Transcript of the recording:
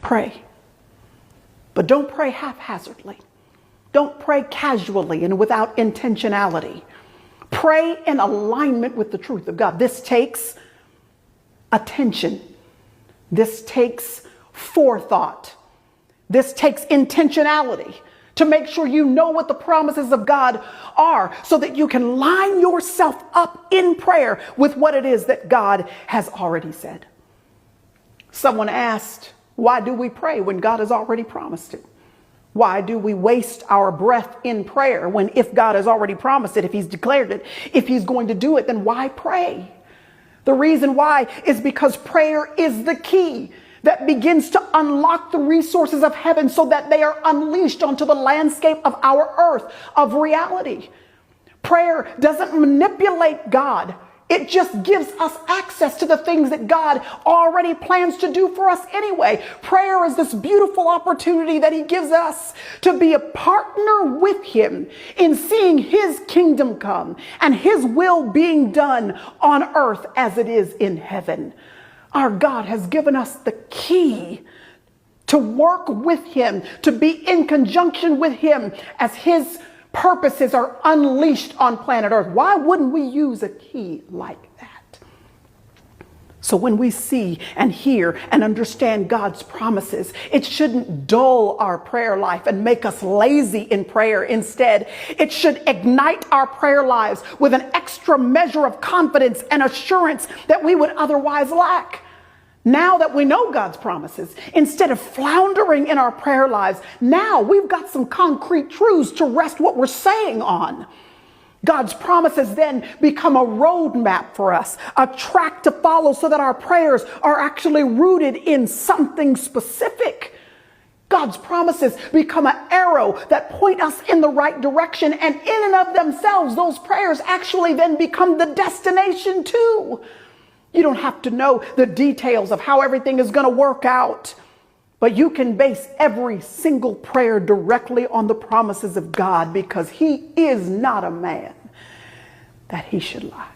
Pray. But don't pray haphazardly. Don't pray casually and without intentionality. Pray in alignment with the truth of God. This takes attention. This takes forethought. This takes intentionality to make sure you know what the promises of God are so that you can line yourself up in prayer with what it is that God has already said. Someone asked, why do we pray when God has already promised it? Why do we waste our breath in prayer when if God has already promised it, if he's declared it, if he's going to do it, then why pray? The reason why is because prayer is the key that begins to unlock the resources of heaven so that they are unleashed onto the landscape of our earth of reality. Prayer doesn't manipulate God. It just gives us access to the things that God already plans to do for us anyway. Prayer is this beautiful opportunity that he gives us to be a partner with him in seeing his kingdom come and his will being done on earth as it is in heaven. Our God has given us the key to work with him, to be in conjunction with him as his purposes are unleashed on planet Earth. Why wouldn't we use a key like that? So when we see and hear and understand God's promises, it shouldn't dull our prayer life and make us lazy in prayer. Instead, it should ignite our prayer lives with an extra measure of confidence and assurance that we would otherwise lack. Now that we know God's promises, instead of floundering in our prayer lives, now we've got some concrete truths to rest what we're saying on. God's promises then become a roadmap for us, a track to follow so that our prayers are actually rooted in something specific. God's promises become an arrow that point us in the right direction, and in and of themselves, those prayers actually then become the destination too. You don't have to know the details of how everything is going to work out, but you can base every single prayer directly on the promises of God because he is not a man that he should lie.